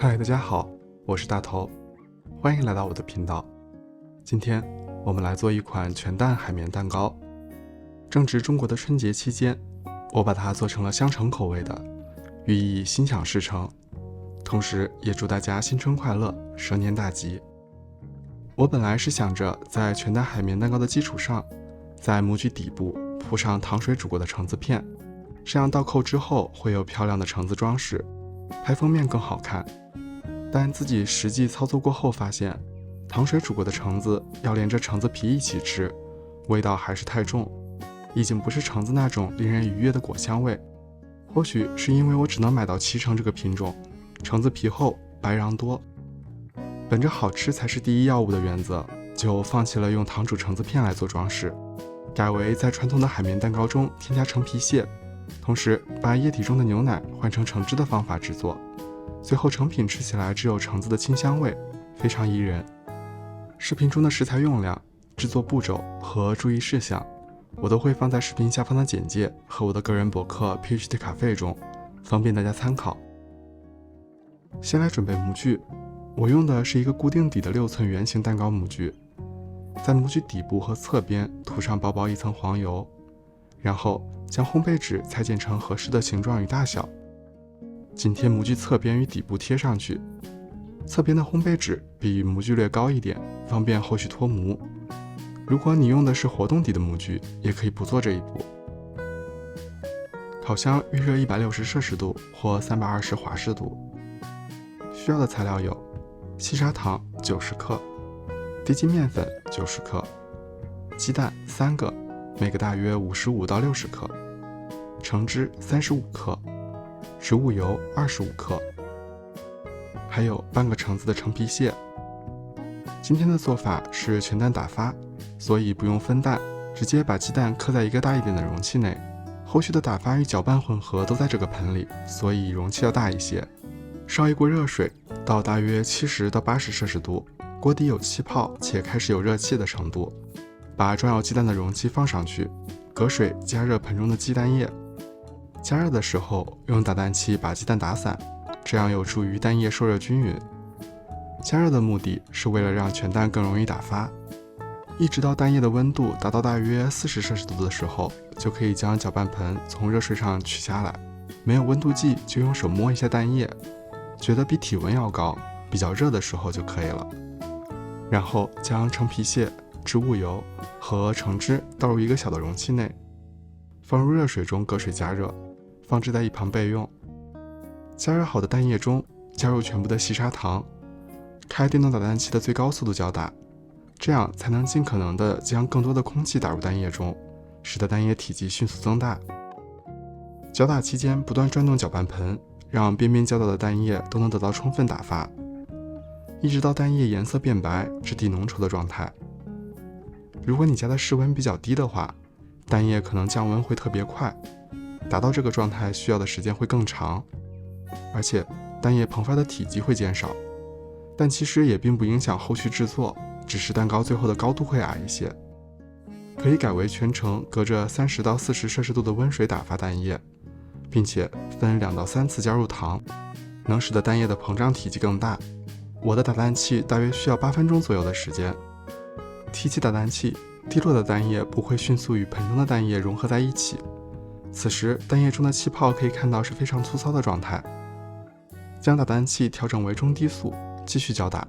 嗨，大家好，我是大头，欢迎来到我的频道。今天我们来做一款全蛋海绵蛋糕。正值中国的春节期间，我把它做成了香橙口味的，寓意心想事成，同时也祝大家新春快乐，蛇年大吉。我本来是想着在全蛋海绵蛋糕的基础上，在模具底部铺上糖水煮过的橙子片，这样倒扣之后会有漂亮的橙子装饰，拍封面更好看。但自己实际操作过后发现，糖水煮过的橙子要连着橙子皮一起吃，味道还是太重，已经不是橙子那种令人愉悦的果香味。或许是因为我只能买到脐橙这个品种，橙子皮厚，白瓤多。本着好吃才是第一要务的原则，就放弃了用糖煮橙子片来做装饰，改为在传统的海绵蛋糕中添加橙皮屑，同时把液体中的牛奶换成橙汁的方法制作。最后成品吃起来只有橙子的清香味，非常宜人。视频中的食材用量、制作步骤和注意事项，我都会放在视频下方的简介和我的个人博客 PhD Cafe 中，方便大家参考。先来准备模具，我用的是一个固定底的6寸圆形蛋糕模具，在模具底部和侧边涂上薄薄一层黄油，然后将烘焙纸裁剪成合适的形状与大小，紧贴模具侧边与底部贴上去。侧边的烘焙纸比模具略高一点，方便后续脱模。如果你用的是活动底的模具，也可以不做这一步。烤箱预热160摄氏度或320华氏度。需要的材料有细砂糖90克、低筋面粉90克、鸡蛋3个，每个大约55到60克、橙汁35克、植物油25克，还有半个橙子的橙皮屑。今天的做法是全蛋打发，所以不用分蛋，直接把鸡蛋刻在一个大一点的容器内。后续的打发与搅拌混合都在这个盆里，所以容器要大一些。烧一锅热水到大约70到80摄氏度，锅底有气泡且开始有热气的程度，把装有鸡蛋的容器放上去，隔水加热盆中的鸡蛋液。加热的时候用打蛋器把鸡蛋打散，这样有助于蛋液受热均匀。加热的目的是为了让全蛋更容易打发。一直到蛋液的温度达到大约40摄氏度的时候，就可以将搅拌盆从热水上取下来。没有温度计就用手摸一下蛋液，觉得比体温要高，比较热的时候就可以了。然后将橙皮屑、植物油和橙汁倒入一个小的容器内，放入热水中隔水加热，放置在一旁备用。加热好的蛋液中加入全部的细砂糖，开电动打蛋器的最高速度搅打，这样才能尽可能的将更多的空气打入蛋液中，使得蛋液体积迅速增大。搅打期间不断转动搅拌盆，让边边交倒的蛋液都能得到充分打发，一直到蛋液颜色变白、质地浓稠的状态。如果你家的室温比较低的话，蛋液可能降温会特别快，达到这个状态需要的时间会更长，而且蛋液膨发的体积会减少，但其实也并不影响后续制作，只是蛋糕最后的高度会矮一些。可以改为全程隔着30到40摄氏度的温水打发蛋液，并且分2到3次加入糖，能使得蛋液的膨胀体积更大。我的打蛋器大约需要8分钟左右的时间。提起打蛋器，滴落的蛋液不会迅速与盆中的蛋液融合在一起，此时蛋液中的气泡可以看到是非常粗糙的状态。将打蛋器调整为中低速，继续搅打。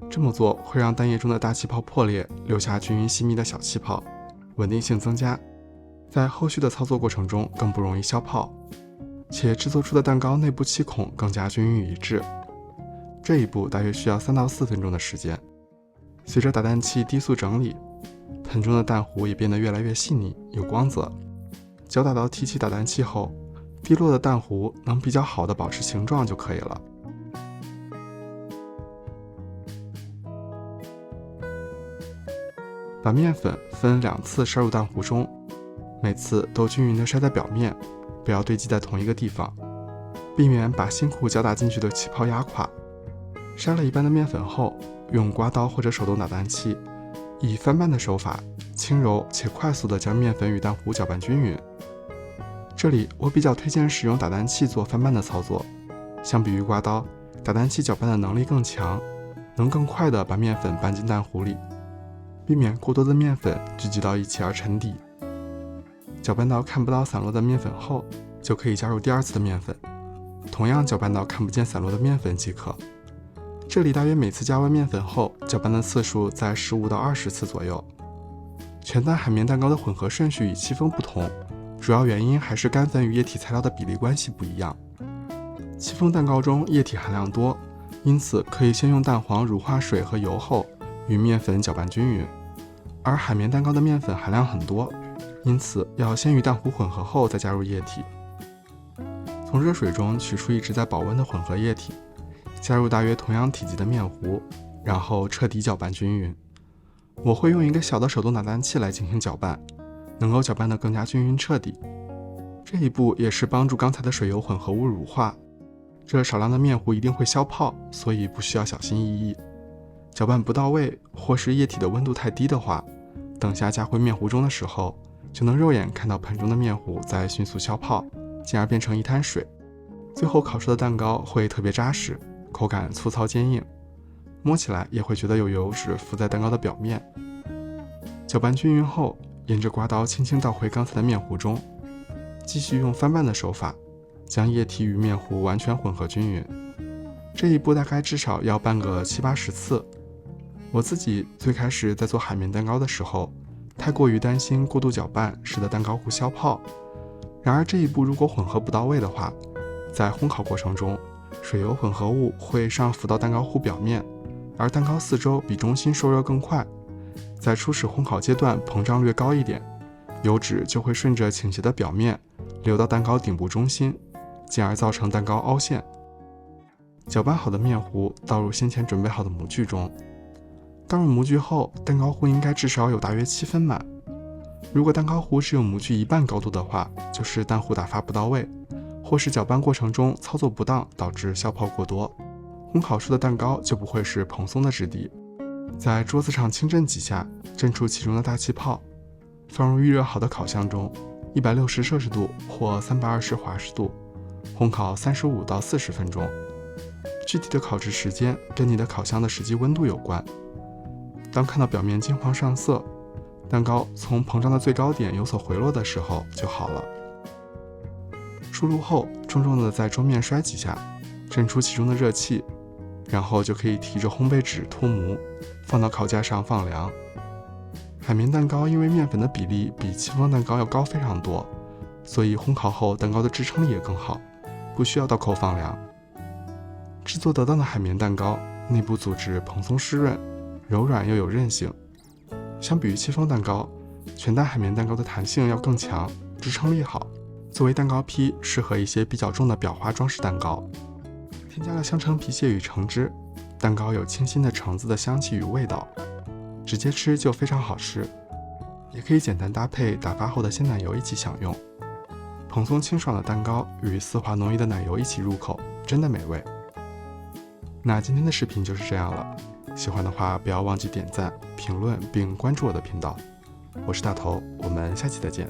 这么做会让蛋液中的大气泡破裂，留下均匀细密的小气泡，稳定性增加，在后续的操作过程中更不容易消泡，且制作出的蛋糕内部气孔更加均匀一致。这一步大约需要3到4分钟的时间。随着打蛋器低速整理，盆中的蛋糊也变得越来越细腻有光泽。搅打到提起打蛋器后，滴落的蛋糊能比较好的保持形状就可以了。把面粉分2次筛入蛋糊中，每次都均匀地筛在表面，不要堆积在同一个地方，避免把辛苦搅打进去的气泡压垮。筛了一半的面粉后，用刮刀或者手动打蛋器，以翻拌的手法，轻柔且快速地将面粉与蛋糊搅拌均匀。这里我比较推荐使用打蛋器做翻拌的操作，相比于刮刀，打蛋器搅拌的能力更强，能更快地把面粉拌进蛋糊里，避免过多的面粉聚集到一起而沉底。搅拌到看不到散落的面粉后，就可以加入第二次的面粉，同样搅拌到看不见散落的面粉即可。这里大约每次加完面粉后，搅拌的次数在15到20次左右。全蛋海绵蛋糕的混合顺序与戚风不同，主要原因还是干粉与液体材料的比例关系不一样。戚风蛋糕中液体含量多，因此可以先用蛋黄、乳化水和油后与面粉搅拌均匀，而海绵蛋糕的面粉含量很多，因此要先与蛋糊混合后再加入液体。从热水中取出一直在保温的混合液体，加入大约同样体积的面糊，然后彻底搅拌均匀。我会用一个小的手动打蛋器来进行搅拌，能够搅拌得更加均匀彻底。这一步也是帮助刚才的水油混合物乳化。这少量的面糊一定会消泡，所以不需要小心翼翼。搅拌不到位，或是液体的温度太低的话，等下加回面糊中的时候，就能肉眼看到盆中的面糊在迅速消泡，进而变成一滩水。最后烤出的蛋糕会特别扎实，口感粗糙坚硬，摸起来也会觉得有油脂浮在蛋糕的表面。搅拌均匀后，沿着刮刀轻轻倒回刚才的面糊中，继续用翻拌的手法将液体与面糊完全混合均匀。这一步大概至少要拌个70-80次。我自己最开始在做海绵蛋糕的时候，太过于担心过度搅拌使得蛋糕糊消泡。然而这一步如果混合不到位的话，在烘烤过程中，水油混合物会上浮到蛋糕糊表面，而蛋糕四周比中心受热更快，在初始烘烤阶段膨胀略高一点，油脂就会顺着倾斜的表面流到蛋糕顶部中心，进而造成蛋糕凹陷。搅拌好的面糊倒入先前准备好的模具中，倒入模具后，蛋糕糊应该至少有大约7分满。如果蛋糕糊只有模具一半高度的话，就是蛋糊打发不到位，或是搅拌过程中操作不当导致消泡过多，烘烤出的蛋糕就不会是蓬松的质地。在桌子上轻震几下，震出其中的大气泡，放入预热好的烤箱中，160摄氏度或320华氏度，烘烤35到40分钟。具体的烤制时间跟你的烤箱的实际温度有关。当看到表面金黄上色，蛋糕从膨胀的最高点有所回落的时候就好了。出炉后，重重的在桌面摔几下，震出其中的热气，然后就可以提着烘焙纸脱模，放到烤架上放凉。海绵蛋糕因为面粉的比例比戚风蛋糕要高非常多，所以烘烤后蛋糕的支撑力也更好，不需要倒扣放凉。制作得当的海绵蛋糕，内部组织蓬松湿润，柔软又有韧性。相比于戚风蛋糕，全蛋海绵蛋糕的弹性要更强，支撑力好。作为蛋糕坯，适合一些比较重的裱花装饰蛋糕。添加了香橙皮屑与橙汁，蛋糕有清新的橙子的香气与味道，直接吃就非常好吃。也可以简单搭配打发后的鲜奶油一起享用。蓬松清爽的蛋糕与丝滑浓郁的奶油一起入口，真的美味。那今天的视频就是这样了，喜欢的话不要忘记点赞、评论并关注我的频道。我是大头，我们下期再见。